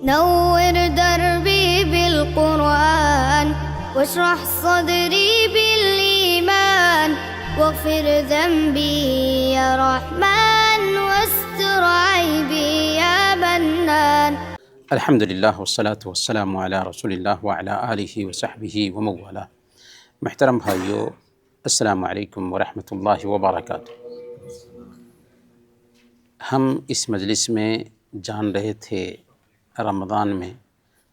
نور دربي بالقرآن واشرح صدري بالإيمان واغفر ذنبي يا رحمن واستر عيبي يا منان. الحمد للہ والصلاة والسلام علی رسول اللہ وعلی آلہ وصحبہ ومن والہ. محترم بھائیو، السلام علیکم ورحمۃ اللہ وبرکاتہ. ہم اس مجلس میں جان رہے تھے رمضان میں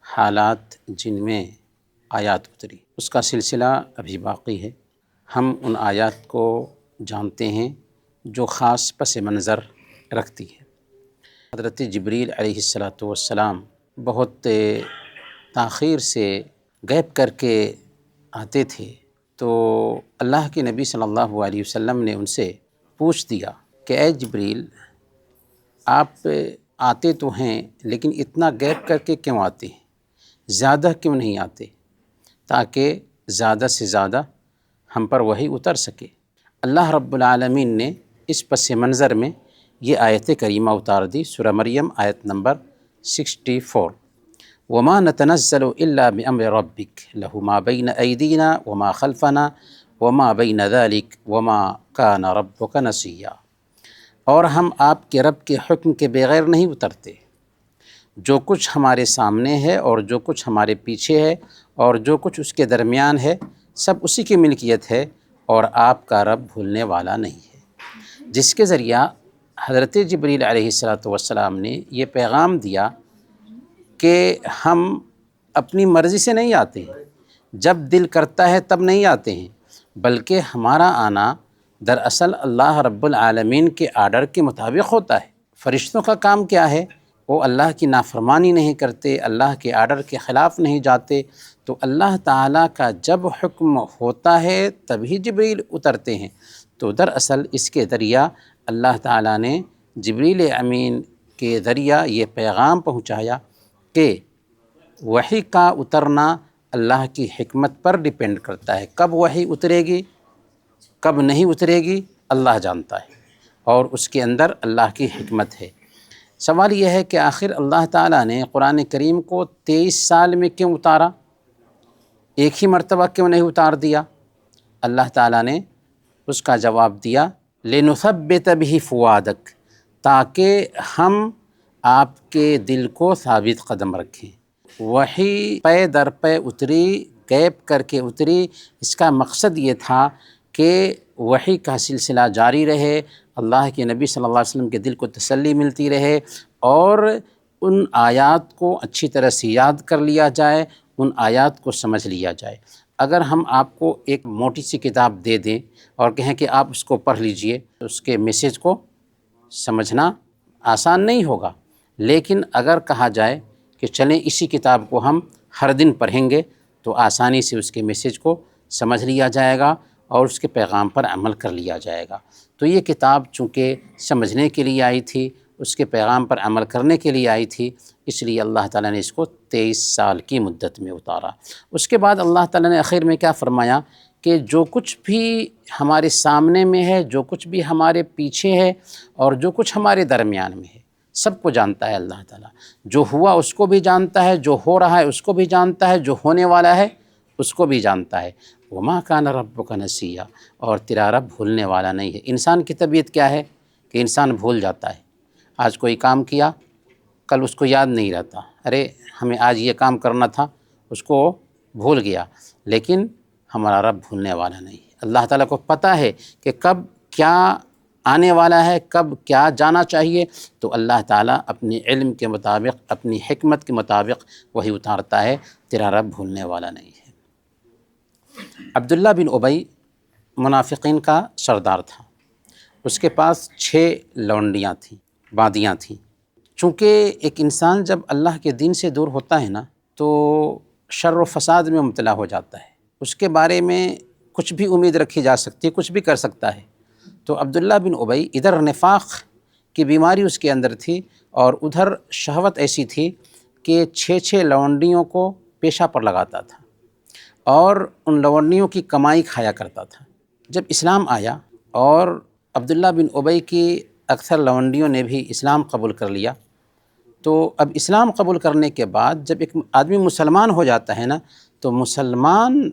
حالات جن میں آیات اتری، اس کا سلسلہ ابھی باقی ہے. ہم ان آیات کو جانتے ہیں جو خاص پس منظر رکھتی ہے. حضرت جبریل علیہ السلام بہت تاخیر سے غیب کر کے آتے تھے، تو اللہ کے نبی صلی اللہ علیہ وسلم نے ان سے پوچھ دیا کہ اے جبریل، آپ آتے تو ہیں لیکن اتنا غیب کر کے کیوں آتے ہیں، زیادہ کیوں نہیں آتے تاکہ زیادہ سے زیادہ ہم پر وحی اتر سکے. اللہ رب العالمین نے اس پس منظر میں یہ آیت کریمہ اتار دی. سورہ مریم آیت نمبر 64. وما نتنزل الا بامر ربک لہ ما بین ایدینا وما خلفنا وما بین ذلک وما کان ربک نسیا. اور ہم آپ کے رب کے حکم کے بغیر نہیں اترتے. جو کچھ ہمارے سامنے ہے اور جو کچھ ہمارے پیچھے ہے اور جو کچھ اس کے درمیان ہے سب اسی کی ملکیت ہے، اور آپ کا رب بھولنے والا نہیں ہے. جس کے ذریعہ حضرت جبریل علیہ السلام نے یہ پیغام دیا کہ ہم اپنی مرضی سے نہیں آتے ہیں، جب دل کرتا ہے تب نہیں آتے ہیں، بلکہ ہمارا آنا دراصل اللہ رب العالمین کے آرڈر کے مطابق ہوتا ہے. فرشتوں کا کام کیا ہے؟ وہ اللہ کی نافرمانی نہیں کرتے، اللہ کے آرڈر کے خلاف نہیں جاتے. تو اللہ تعالیٰ کا جب حکم ہوتا ہے تبھی جبریل اترتے ہیں. تو دراصل اس کے ذریعہ اللہ تعالیٰ نے جبریل امین کے ذریعہ یہ پیغام پہنچایا کہ وحی کا اترنا اللہ کی حکمت پر ڈیپینڈ کرتا ہے. کب وحی اترے گی، کب نہیں اترے گی، اللہ جانتا ہے، اور اس کے اندر اللہ کی حکمت ہے. سوال یہ ہے کہ آخر اللہ تعالیٰ نے قرآن کریم کو 23 سال میں کیوں اتارا، ایک ہی مرتبہ کیوں نہیں اتار دیا؟ اللہ تعالیٰ نے اس کا جواب دیا لِنُثَبِّتَ بِهِ فُؤَادَكَ، تاکہ ہم آپ کے دل کو ثابت قدم رکھیں. وحی پے در پے اتری، غیب کر کے اتری. اس کا مقصد یہ تھا کہ وحی کا سلسلہ جاری رہے، اللہ کے نبی صلی اللہ علیہ وسلم کے دل کو تسلی ملتی رہے، اور ان آیات کو اچھی طرح سے یاد کر لیا جائے، ان آیات کو سمجھ لیا جائے. اگر ہم آپ کو ایک موٹی سی کتاب دے دیں اور کہیں کہ آپ اس کو پڑھ لیجئے، تو اس کے میسیج کو سمجھنا آسان نہیں ہوگا. لیکن اگر کہا جائے کہ چلیں اسی کتاب کو ہم ہر دن پڑھیں گے، تو آسانی سے اس کے میسیج کو سمجھ لیا جائے گا اور اس کے پیغام پر عمل کر لیا جائے گا. تو یہ کتاب چونکہ سمجھنے کے لیے آئی تھی، اس کے پیغام پر عمل کرنے کے لیے آئی تھی، اس لیے اللہ تعالیٰ نے اس کو 23 سال کی مدت میں اتارا. اس کے بعد اللہ تعالیٰ نے آخر میں کیا فرمایا کہ جو کچھ بھی ہمارے سامنے میں ہے، جو کچھ بھی ہمارے پیچھے ہے، اور جو کچھ ہمارے درمیان میں ہے، سب کو جانتا ہے اللہ تعالیٰ. جو ہوا اس کو بھی جانتا ہے، جو ہو رہا ہے اس کو بھی جانتا ہے، جو ہونے والا ہے اس کو بھی جانتا ہے. وما کان ربک نسیا، اور تیرا رب بھولنے والا نہیں ہے. انسان کی طبیعت کیا ہے کہ انسان بھول جاتا ہے. آج کوئی کام کیا، کل اس کو یاد نہیں رہتا، ارے ہمیں آج یہ کام کرنا تھا، اس کو بھول گیا. لیکن ہمارا رب بھولنے والا نہیں ہے. اللہ تعالیٰ کو پتہ ہے کہ کب کیا آنے والا ہے، کب کیا جانا چاہیے. تو اللہ تعالیٰ اپنے علم کے مطابق، اپنی حکمت کے مطابق وہی اتارتا ہے. تیرا رب بھولنے والا نہیں ہے. عبداللہ بن ابی منافقین کا سردار تھا. اس کے پاس 6 لونڈیاں تھیں، باندیاں تھیں. چونکہ ایک انسان جب اللہ کے دین سے دور ہوتا ہے نا، تو شر و فساد میں مبتلا ہو جاتا ہے. اس کے بارے میں کچھ بھی امید رکھی جا سکتی ہے، کچھ بھی کر سکتا ہے. تو عبداللہ بن ابی ادھر نفاق کی بیماری اس کے اندر تھی، اور ادھر شہوت ایسی تھی کہ 6 لونڈیوں کو پیشہ پر لگاتا تھا اور ان لونڈیوں کی کمائی کھایا کرتا تھا. جب اسلام آیا اور عبداللہ بن ابی کی اکثر لونڈیوں نے بھی اسلام قبول کر لیا، تو اب اسلام قبول کرنے کے بعد جب ایک آدمی مسلمان ہو جاتا ہے نا، تو مسلمان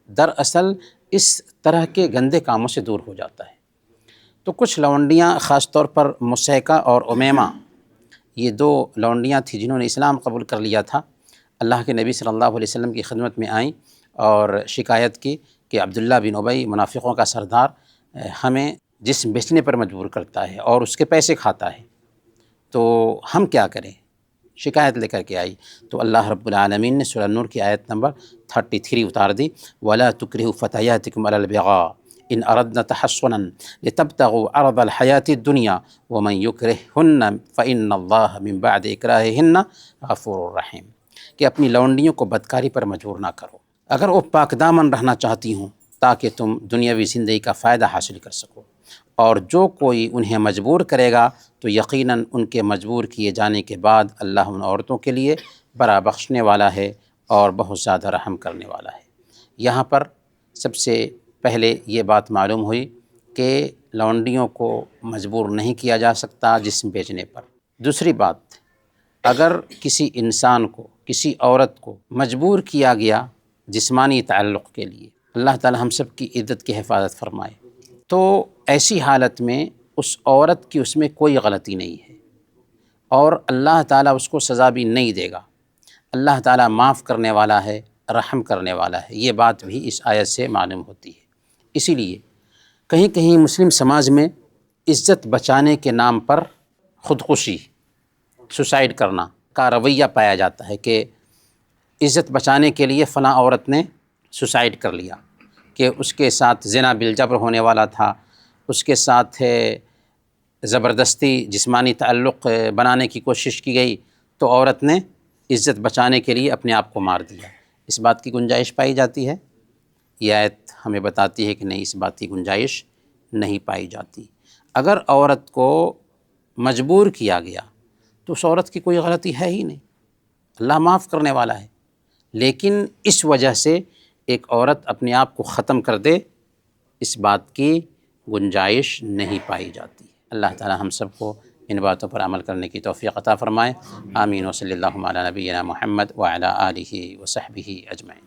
دراصل اس طرح کے گندے کاموں سے دور ہو جاتا ہے۔ تو کچھ لونڈیاں، خاص طور پر مسیکہ اور امیمہ، یہ 2 لونڈیاں تھیں جنہوں نے اسلام قبول کر لیا تھا، اللہ کے نبی صلی اللہ علیہ وسلم کی خدمت میں آئیں اور شکایت کی کہ عبداللہ بن ابی، منافقوں کا سردار، ہمیں جسم بیچنے پر مجبور کرتا ہے اور اس کے پیسے کھاتا ہے، تو ہم کیا کریں؟ شکایت لے کر کے آئی تو اللہ رب العالمین نے سورہ نور کی آیت نمبر 33 اتار دی، وَلَا تُكْرِهُ فَتَيَاتِكُمْ عَلَى الْبِغَاءِ إِنْ أَرَدْنَ تَحَصُّنًا لِتَبْتَغُوا عَرَضَ الْحَيَاةِ الدُّنْيَا وَمَنْ يُكْرِههُنَّ فَإِنَّ اللَّهَ مِنْ بَعْدِ إِكْرَاهِهِنَّ غَفُورٌ رَحِيمٌ، کہ اپنی لونڈیوں کو بدکاری پر مجبور نہ کرو اگر وہ پاک دامن رہنا چاہتی ہوں تاکہ تم دنیاوی زندگی کا فائدہ حاصل کر سکو، اور جو کوئی انہیں مجبور کرے گا تو یقیناً ان کے مجبور کیے جانے کے بعد اللہ ان عورتوں کے لیے بڑا بخشنے والا ہے اور بہت زیادہ رحم کرنے والا ہے۔ یہاں پر سب سے پہلے یہ بات معلوم ہوئی کہ لونڈیوں کو مجبور نہیں کیا جا سکتا جسم بیچنے پر۔ دوسری بات، اگر کسی انسان کو، کسی عورت کو مجبور کیا گیا جسمانی تعلق کے لیے، اللہ تعالی ہم سب کی عزت کی حفاظت فرمائے، تو ایسی حالت میں اس عورت کی اس میں کوئی غلطی نہیں ہے اور اللہ تعالیٰ اس کو سزا بھی نہیں دے گا۔ اللہ تعالیٰ معاف کرنے والا ہے، رحم کرنے والا ہے، یہ بات بھی اس آیت سے معلوم ہوتی ہے۔ اسی لیے کہیں کہیں مسلم سماج میں عزت بچانے کے نام پر خودکشی، سوسائڈ کرنا کا رویہ پایا جاتا ہے کہ عزت بچانے کے لیے فلاں عورت نے سوسائڈ کر لیا، کہ اس کے ساتھ زنا بالجبر ہونے والا تھا، اس کے ساتھ زبردستی جسمانی تعلق بنانے کی کوشش کی گئی تو عورت نے عزت بچانے کے لیے اپنے آپ کو مار دیا۔ اس بات کی گنجائش پائی جاتی ہے؟ یہ آیت ہمیں بتاتی ہے کہ نہیں، اس بات کی گنجائش نہیں پائی جاتی۔ اگر عورت کو مجبور کیا گیا تو اس عورت کی کوئی غلطی ہے ہی نہیں، اللہ معاف کرنے والا ہے، لیکن اس وجہ سے ایک عورت اپنے آپ کو ختم کر دے، اس بات کی گنجائش نہیں پائی جاتی۔ اللہ تعالی ہم سب کو ان باتوں پر عمل کرنے کی توفیق عطا فرمائے۔ آمین، وصلی اللہ علی نبینا محمد وعلی آلہ وصحبہ اجمعین۔